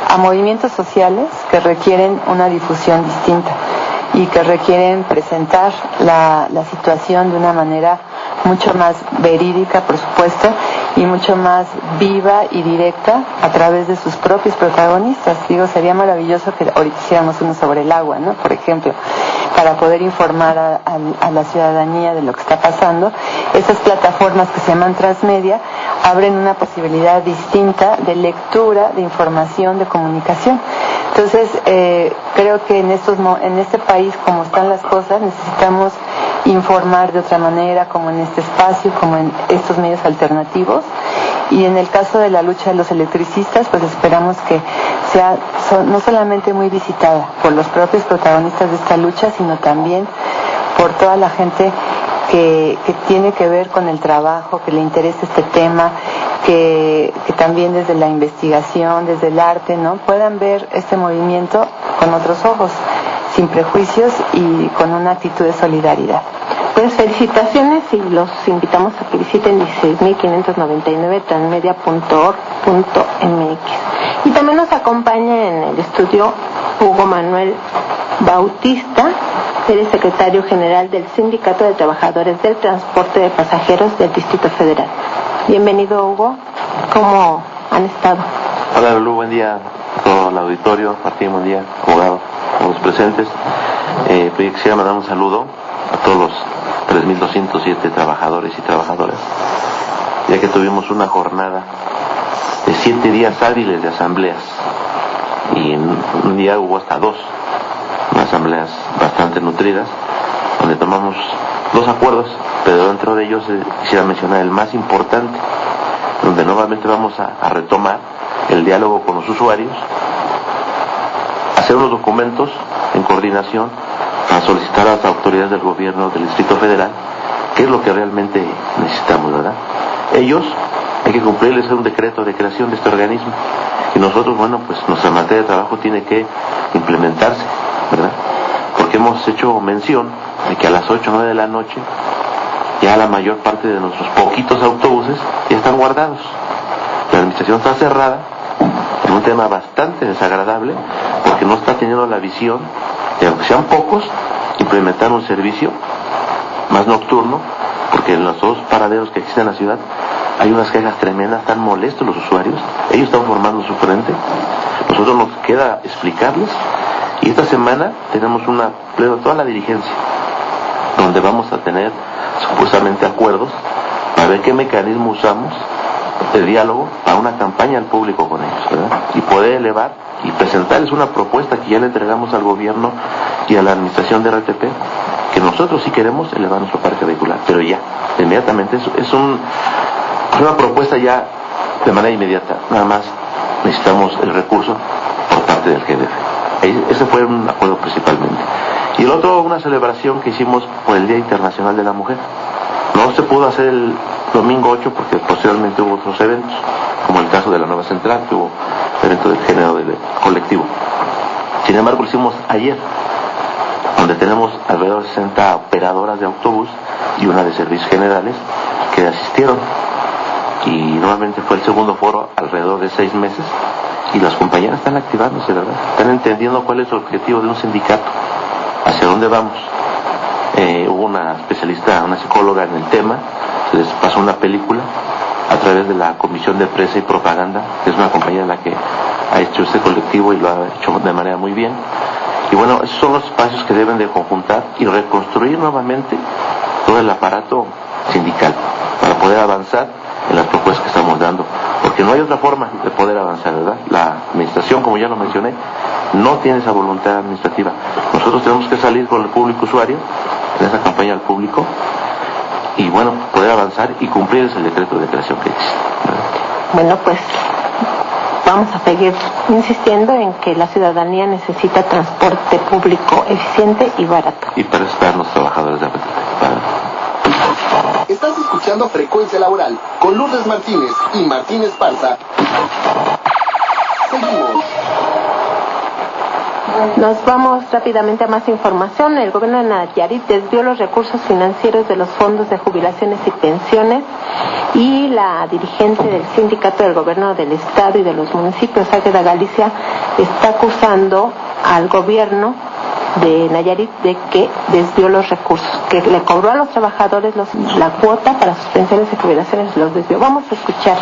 a movimientos sociales que requieren una difusión distinta y que requieren presentar la situación de una manera mucho más verídica, por supuesto, y mucho más viva y directa a través de sus propios protagonistas. Digo, sería maravilloso que ahorita hiciéramos uno sobre el agua, ¿no? Por ejemplo, para poder informar a la ciudadanía de lo que está pasando. Esas plataformas que se llaman transmedia abren una posibilidad distinta de lectura, de información, de comunicación. Entonces, creo que en este país, como están las cosas, necesitamos informar de otra manera, como en este espacio, como en estos medios alternativos. Y en el caso de la lucha de los electricistas, pues esperamos que sea no solamente muy visitada por los propios protagonistas de esta lucha, sino también por toda la gente que tiene que ver con el trabajo, que le interesa este tema, que también desde la investigación, desde el arte, ¿no?, puedan ver este movimiento con otros ojos, sin prejuicios y con una actitud de solidaridad. Pues felicitaciones y los invitamos a que visiten 16.599transmedia.org.mx. Y también nos acompaña en el estudio Hugo Manuel Bautista, él es secretario general del Sindicato de Trabajadores del Transporte de Pasajeros del Distrito Federal. Bienvenido, Hugo. ¿Cómo han estado? Hola, Lulú, buen día a todo el auditorio, Martín, buen día, abogado, a los presentes. Quisiera mandar un saludo a todos los 3.207 trabajadores y trabajadoras, ya que tuvimos una jornada de 7 días hábiles de asambleas, y en un día hubo hasta 2, unas asambleas bastante nutridas, donde tomamos 2 acuerdos, pero dentro de ellos quisiera mencionar el más importante, donde nuevamente vamos a retomar el diálogo con los usuarios, hacer unos documentos en coordinación para solicitar a las autoridades del gobierno del Distrito Federal qué es lo que realmente necesitamos, ¿verdad? Ellos, hay que cumplirles un decreto de creación de este organismo, y nosotros, bueno, pues nuestra materia de trabajo tiene que implementarse, ¿verdad? Porque hemos hecho mención de que a las 8 o 9 de la noche ya la mayor parte de nuestros poquitos autobuses ya están guardados. La administración está cerrada, en un tema bastante desagradable, porque no está teniendo la visión de, aunque sean pocos, implementar un servicio más nocturno, porque en los 2 paraderos que existen en la ciudad hay unas quejas tremendas, están molestos los usuarios, ellos están formando su frente, nosotros nos queda explicarles, y esta semana tenemos una pleno toda la dirigencia, donde vamos a tener supuestamente acuerdos para ver qué mecanismo usamos de diálogo para una campaña al público con ellos, ¿verdad? Y poder elevar y presentarles una propuesta que ya le entregamos al gobierno y a la administración de RTP, que nosotros sí queremos elevar nuestro parque vehicular, pero ya, inmediatamente, es una propuesta ya de manera inmediata, nada más necesitamos el recurso por parte del GDF. Ese fue un acuerdo principalmente. Y el otro, una celebración que hicimos por el Día Internacional de la Mujer. No se pudo hacer el domingo 8 porque posteriormente hubo otros eventos, como el caso de la Nueva Central, que hubo evento del género del colectivo. Sin embargo, lo hicimos ayer, donde tenemos alrededor de 60 operadoras de autobús y una de servicios generales que asistieron. Y nuevamente fue el segundo foro alrededor de 6 meses, y las compañeras están activándose, ¿verdad? Están entendiendo cuál es el objetivo de un sindicato, hacia dónde vamos. Hubo una especialista, una psicóloga en el tema, se les pasó una película a través de la Comisión de Prensa y Propaganda, que es una compañía la que ha hecho este colectivo y lo ha hecho de manera muy bien. Y bueno, esos son los espacios que deben de conjuntar y reconstruir nuevamente todo el aparato sindical para poder avanzar en las propuestas que estamos dando, porque no hay otra forma de poder avanzar, ¿verdad? La administración, como ya lo mencioné, no tiene esa voluntad administrativa. Nosotros tenemos que salir con el público usuario, en esa campaña al público, y bueno, poder avanzar y cumplir ese decreto de creación que existe, ¿verdad? bueno, pues vamos a seguir insistiendo en que la ciudadanía necesita transporte público eficiente y barato. Y para estar los trabajadores de Apetito. Estás escuchando Frecuencia Laboral con Lourdes Martínez y Martín Esparza. Seguimos. Nos vamos rápidamente a más información. El gobierno de Nayarit desvió los recursos financieros de los fondos de jubilaciones y pensiones, y la dirigente del sindicato del gobierno del estado y de los municipios, Águeda Galicia, está acusando al gobierno de Nayarit de que desvió los recursos, que le cobró a los trabajadores la cuota para sus pensiones y jubilaciones, los desvió. Vamos a escuchar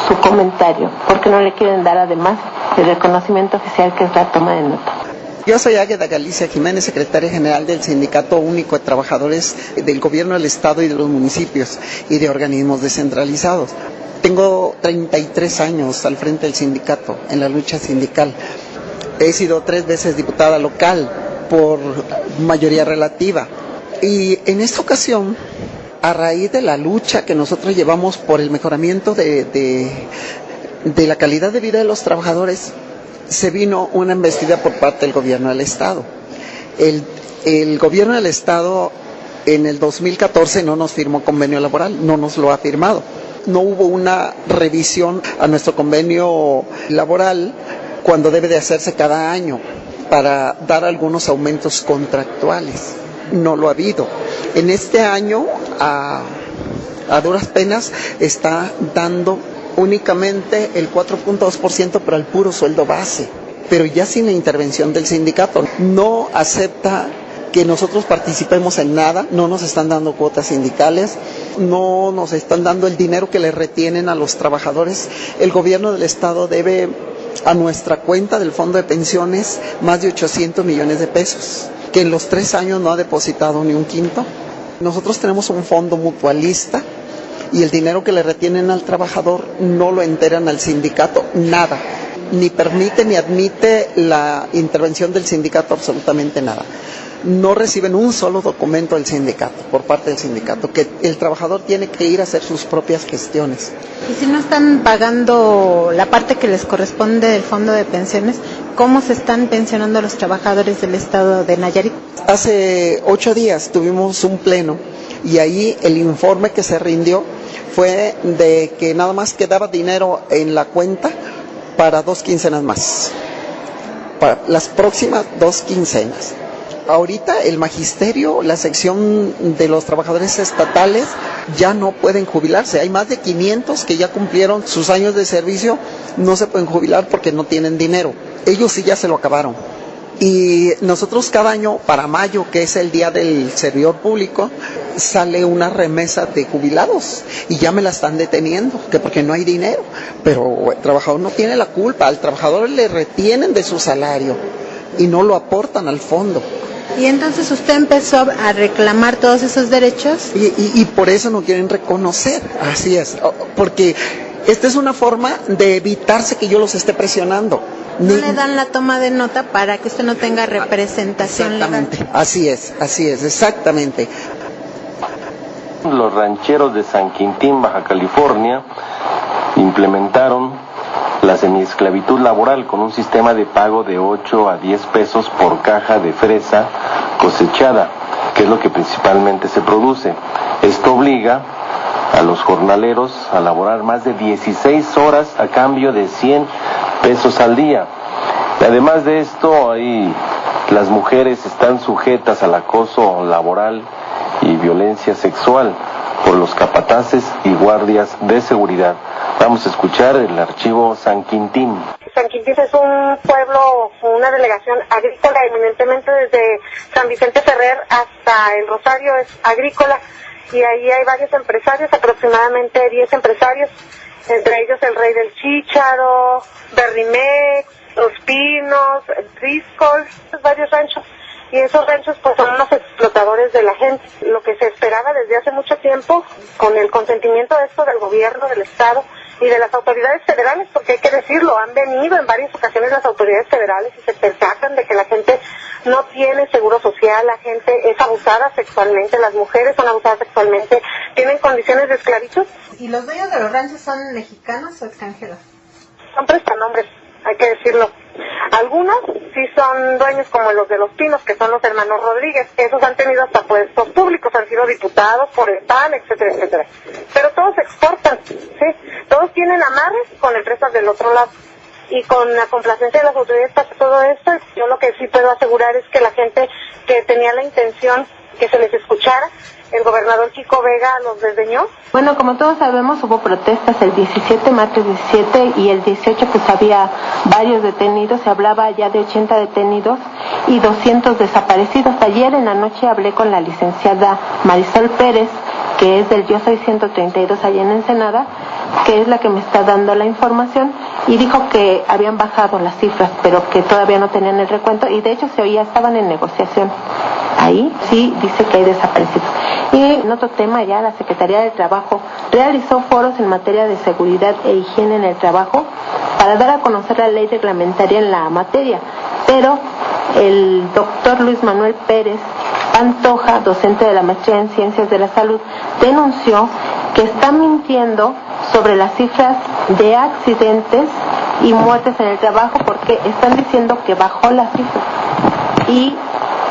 su comentario, porque no le quieren dar además el reconocimiento oficial, que es la toma de nota. Yo soy Águeda Galicia Jiménez, secretaria general del Sindicato Único de Trabajadores del Gobierno del Estado y de los municipios y de organismos descentralizados. Tengo 33 años al frente del sindicato, en la lucha sindical. He sido 3 veces diputada local por mayoría relativa. Y en esta ocasión, a raíz de la lucha que nosotros llevamos por el mejoramiento de la calidad de vida de los trabajadores, se vino una embestida por parte del gobierno del Estado. El gobierno del Estado en el 2014 no nos firmó convenio laboral, no nos lo ha firmado. No hubo una revisión a nuestro convenio laboral cuando debe de hacerse cada año para dar algunos aumentos contractuales. No lo ha habido. En este año, a duras penas, está dando únicamente el 4.2%, pero al puro sueldo base, pero ya sin la intervención del sindicato. No acepta que nosotros participemos en nada, no nos están dando cuotas sindicales, no nos están dando el dinero que le retienen a los trabajadores. El gobierno del estado debe a nuestra cuenta del fondo de pensiones más de 800 millones de pesos, que en los 3 años no ha depositado ni un quinto. Nosotros tenemos un fondo mutualista, y el dinero que le retienen al trabajador no lo enteran al sindicato, nada. Ni permite ni admite la intervención del sindicato, absolutamente nada. No reciben un solo documento del sindicato, por parte del sindicato, que el trabajador tiene que ir a hacer sus propias gestiones. Y si no están pagando la parte que les corresponde del fondo de pensiones, ¿cómo se están pensionando los trabajadores del estado de Nayarit? Hace 8 días tuvimos un pleno, y ahí el informe que se rindió fue de que nada más quedaba dinero en la cuenta para 2 quincenas más, para las próximas 2 quincenas. Ahorita el magisterio, la sección de los trabajadores estatales ya no pueden jubilarse. Hay más de 500 que ya cumplieron sus años de servicio, no se pueden jubilar porque no tienen dinero. Ellos sí ya se lo acabaron. Y nosotros cada año, para mayo, que es el día del servidor público, sale una remesa de jubilados y ya me la están deteniendo, que porque no hay dinero. Pero el trabajador no tiene la culpa, al trabajador le retienen de su salario y no lo aportan al fondo. Y entonces usted empezó a reclamar todos esos derechos. Y por eso no quieren reconocer, así es, porque esta es una forma de evitarse que yo los esté presionando. No le dan la toma de nota para que usted no tenga representación legal. Así es, exactamente. Los rancheros de San Quintín, Baja California, implementaron la semiesclavitud laboral con un sistema de pago de 8 a 10 pesos por caja de fresa cosechada, que es lo que principalmente se produce. Esto obliga a los jornaleros a laborar más de 16 horas a cambio de 100 pesos al día. Además de esto, las mujeres están sujetas al acoso laboral y violencia sexual por los capataces y guardias de seguridad. Vamos a escuchar el archivo San Quintín. San Quintín es un pueblo, una delegación agrícola, eminentemente desde San Vicente Ferrer hasta el Rosario es agrícola, y ahí hay varios empresarios, aproximadamente 10 empresarios, entre ellos el Rey del Chícharo, Berrimex, Los Pinos, Driscoll, varios ranchos. Y esos ranchos pues son los explotadores de la gente. Lo que se esperaba desde hace mucho tiempo, con el consentimiento de esto del gobierno del estado, y de las autoridades federales, porque hay que decirlo, han venido en varias ocasiones las autoridades federales y se percatan de que la gente no tiene seguro social, la gente es abusada sexualmente, las mujeres son abusadas sexualmente, tienen condiciones de esclavitud. ¿Y los dueños de los ranchos son mexicanos o extranjeros? Son prestanombres, hay que decirlo. Algunos sí son dueños como los de Los Pinos, que son los hermanos Rodríguez. Esos han tenido hasta puestos públicos, han sido diputados por el PAN, etcétera, etcétera. Pero todos exportan, ¿sí? Todos tienen amarres con empresas del otro lado. Y con la complacencia de las autoridades para todo esto, yo lo que sí puedo asegurar es que la gente que tenía la intención que se les escuchara, el gobernador Kiko Vega los desdeñó. Bueno, como todos sabemos, hubo protestas el 17, martes 17, y el 18 pues había varios detenidos, se hablaba ya de 80 detenidos y 200 desaparecidos. Ayer en la noche hablé con la licenciada Marisol Pérez, que es del Yo Soy 132 allá en Ensenada, que es la que me está dando la información, y dijo que habían bajado las cifras, pero que todavía no tenían el recuento, y de hecho se oía, estaban en negociación. Ahí sí dice que hay desaparecidos. Y en otro tema ya, la Secretaría del Trabajo realizó foros en materia de seguridad e higiene en el trabajo para dar a conocer la ley reglamentaria en la materia, pero el doctor Luis Manuel Pérez Pantoja, docente de la maestría en Ciencias de la Salud, denunció que está mintiendo sobre las cifras de accidentes y muertes en el trabajo, porque están diciendo que bajó la cifra y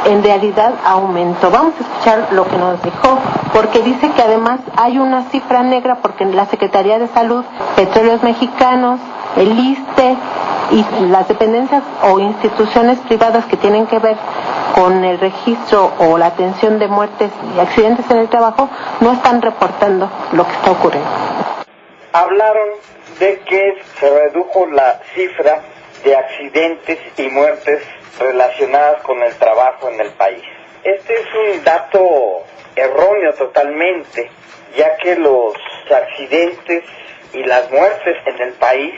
en realidad aumentó. Vamos a escuchar lo que nos dijo, porque dice que además hay una cifra negra, porque la Secretaría de Salud, Petróleos Mexicanos, el ISSSTE y las dependencias o instituciones privadas que tienen que ver con el registro o la atención de muertes y accidentes en el trabajo no están reportando lo que está ocurriendo. Hablaron de que se redujo la cifra de accidentes y muertes relacionadas con el trabajo en el país. Este es un dato erróneo totalmente, ya que los accidentes y las muertes en el país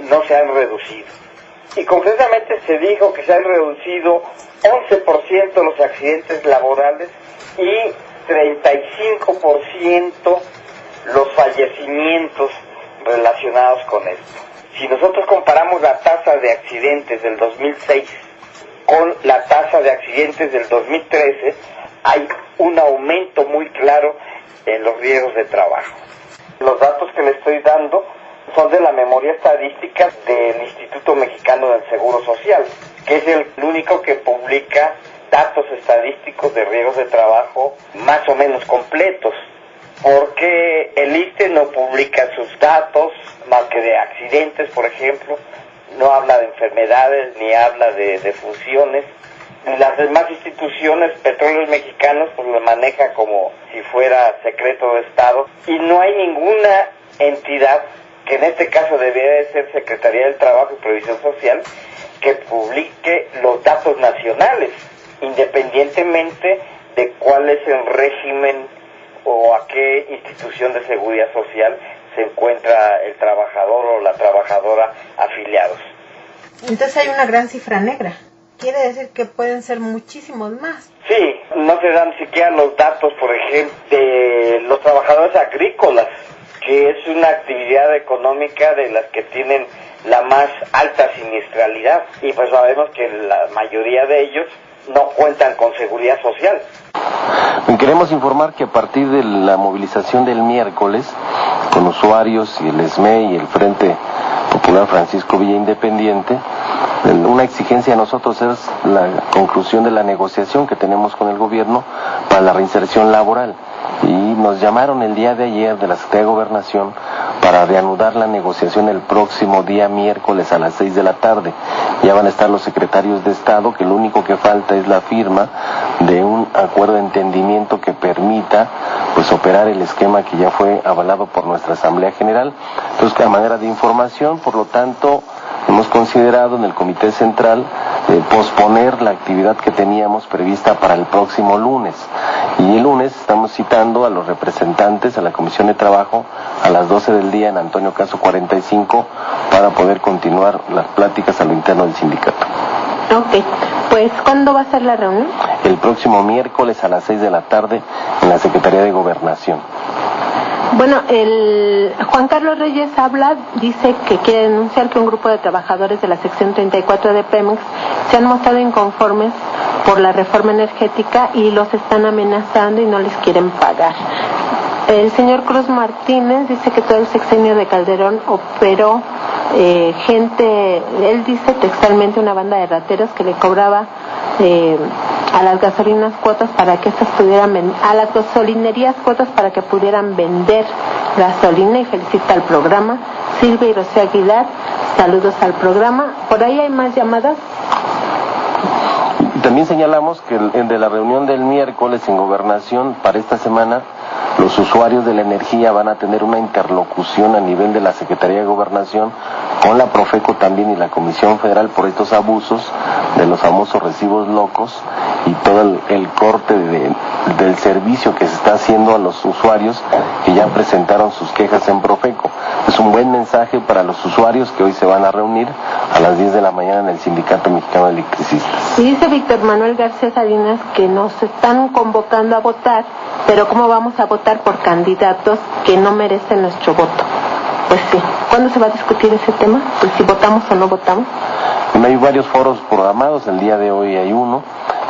no se han reducido. Y concretamente se dijo que se han reducido 11% los accidentes laborales y 35% los fallecimientos relacionados con esto. Si nosotros comparamos la tasa de accidentes del 2006 con la tasa de accidentes del 2013, hay un aumento muy claro en los riesgos de trabajo. Los datos que le estoy dando son de la memoria estadística del Instituto Mexicano del Seguro Social, que es el único que publica datos estadísticos de riesgos de trabajo más o menos completos, porque el ISSSTE no publica sus datos más que de accidentes, por ejemplo, no habla de enfermedades ni habla de defunciones. Las demás instituciones, Petróleos Mexicanos, pues lo maneja como si fuera secreto de Estado, y no hay ninguna entidad, que en este caso debería de ser Secretaría del Trabajo y Previsión Social, que publique los datos nacionales, independientemente de cuál es el régimen o a qué institución de seguridad social se encuentra el trabajador o la trabajadora afiliados. Entonces hay una gran cifra negra. Quiere decir que pueden ser muchísimos más. Sí, no se dan siquiera los datos, por ejemplo, de los trabajadores agrícolas, que es una actividad económica de las que tienen la más alta siniestralidad, y pues sabemos que la mayoría de ellos no cuentan con seguridad social. Queremos informar que a partir de la movilización del miércoles, con usuarios y el SME y el Frente Popular Francisco Villa Independiente, una exigencia de nosotros es la conclusión de la negociación que tenemos con el gobierno para la reinserción laboral. Y nos llamaron el día de ayer de la Secretaría de Gobernación para reanudar la negociación el próximo día miércoles a las 6 de la tarde. Ya van a estar los secretarios de Estado, que lo único que falta es la firma de un acuerdo de entendimiento que permita pues operar el esquema que ya fue avalado por nuestra Asamblea General. Entonces, a manera de información, por lo tanto, hemos considerado en el Comité Central posponer la actividad que teníamos prevista para el próximo lunes. Y el lunes estamos citando a los representantes a la Comisión de Trabajo a las 12 del día en Antonio Caso 45 para poder continuar las pláticas a lo interno del sindicato. Ok, pues ¿cuándo va a ser la reunión? El próximo miércoles a las 6 de la tarde en la Secretaría de Gobernación. Bueno, el Juan Carlos Reyes dice que quiere denunciar que un grupo de trabajadores de la sección 34 de Pemex se han mostrado inconformes por la reforma energética y los están amenazando y no les quieren pagar. El señor Cruz Martínez dice que todo el sexenio de Calderón operó él dice textualmente una banda de rateros que le cobraba a las gasolinerías cuotas para que pudieran vender gasolina, y felicita al programa. Silvia y Rocío Aguilar, saludos al programa. ¿Por ahí hay más llamadas? También señalamos que de la reunión del miércoles en Gobernación para esta semana, los usuarios de la energía van a tener una interlocución a nivel de la Secretaría de Gobernación con la Profeco también y la Comisión Federal por estos abusos de los famosos recibos locos y todo el corte del servicio que se está haciendo a los usuarios que ya presentaron sus quejas en Profeco. Es un buen mensaje para los usuarios que hoy se van a reunir a las 10 de la mañana en el Sindicato Mexicano de Electricistas. Y dice Víctor Manuel García Salinas que nos están convocando a votar, pero ¿cómo vamos a votar por candidatos que no merecen nuestro voto? Pues sí. ¿Cuándo se va a discutir ese tema? Pues si votamos o no votamos. Hay varios foros programados, el día de hoy hay uno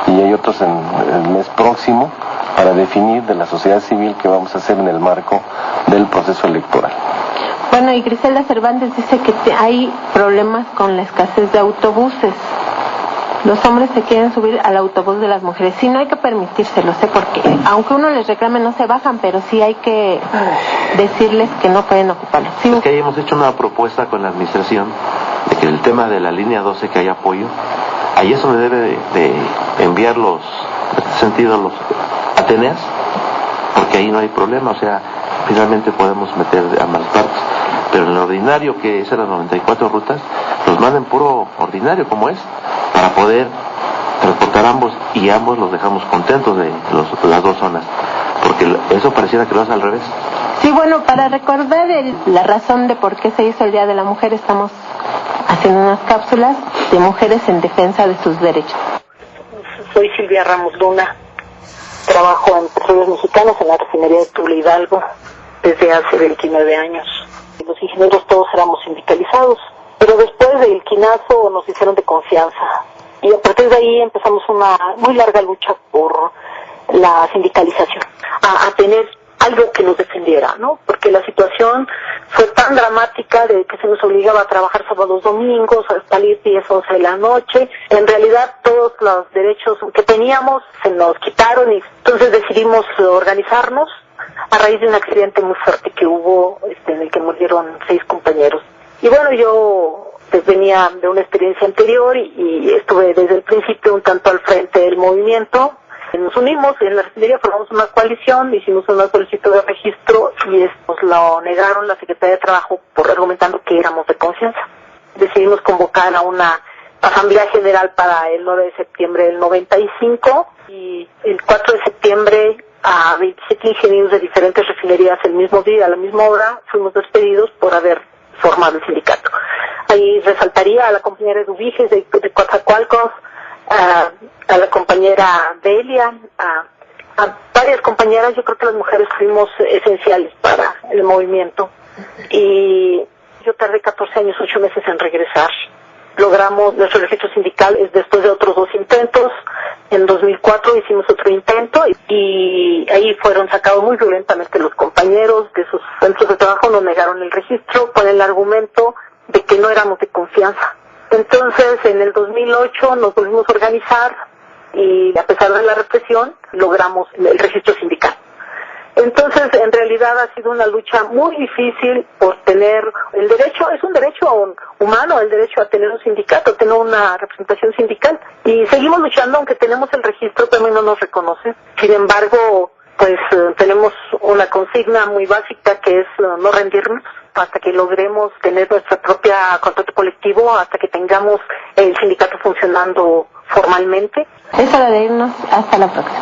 y hay otros en el mes próximo para definir de la sociedad civil qué vamos a hacer en el marco del proceso electoral. Bueno, y Griselda Cervantes dice que hay problemas con la escasez de autobuses. Los hombres se quieren subir al autobús de las mujeres. Sí, no hay que permitírselo, porque aunque uno les reclame no se bajan, pero sí hay que decirles que no pueden ocuparlo. Sí. Es que ahí hemos hecho una propuesta con la administración de que el tema de la línea 12 que hay apoyo, ahí es donde debe de enviarlos, en este sentido, los Ateneas, porque ahí no hay problema, o sea, finalmente podemos meter ambas partes. Pero en lo ordinario, que es las 94 rutas, los mandan puro ordinario como es, para poder transportar ambos, y ambos los dejamos contentos de las dos zonas, porque eso pareciera que lo hace al revés. Sí, bueno, para recordar la razón de por qué se hizo el Día de la Mujer, estamos haciendo unas cápsulas de mujeres en defensa de sus derechos. Soy Silvia Ramos Luna, trabajo en Petróleos Mexicanos en la refinería de Tula Hidalgo desde hace 29 años. Los ingenieros todos éramos sindicalizados, pero después del quinazo nos hicieron de confianza y a partir de ahí empezamos una muy larga lucha por la sindicalización, a tener algo que nos defendiera, ¿no? Porque la situación fue tan dramática de que se nos obligaba a trabajar sábados, domingos, a salir 10, 11 de la noche. En realidad todos los derechos que teníamos se nos quitaron y entonces decidimos organizarnos a raíz de un accidente muy fuerte que hubo en el que murieron 6 compañeros. Y bueno, yo pues venía de una experiencia anterior y estuve desde el principio un tanto al frente del movimiento. Nos unimos en la refinería, formamos una coalición, hicimos una solicitud de registro y nos lo negaron la Secretaría de Trabajo argumentando que éramos de confianza. Decidimos convocar a una asamblea general para el 9 de septiembre del 95 y el 4 de septiembre a 27 ingenieros de diferentes refinerías el mismo día, a la misma hora, fuimos despedidos por haber formado el sindicato. Ahí resaltaría a la compañera Eduviges de Coatzacoalcos, a la compañera Delia, a varias compañeras. Yo creo que las mujeres fuimos esenciales para el movimiento y yo tardé 14 años, 8 meses en regresar. Logramos nuestro registro sindical después de otros 2 intentos. En 2004 hicimos otro intento y ahí fueron sacados muy violentamente los compañeros de sus centros de trabajo, nos negaron el registro con el argumento de que no éramos de confianza. Entonces en el 2008 nos volvimos a organizar y a pesar de la represión logramos el registro sindical. Entonces, en realidad ha sido una lucha muy difícil por tener el derecho, es un derecho humano, el derecho a tener un sindicato, a tener una representación sindical. Y seguimos luchando, aunque tenemos el registro, también no nos reconoce. Sin embargo, pues tenemos una consigna muy básica que es no rendirnos hasta que logremos tener nuestra propia contrato colectivo, hasta que tengamos el sindicato funcionando formalmente. Es hora de irnos, hasta la próxima.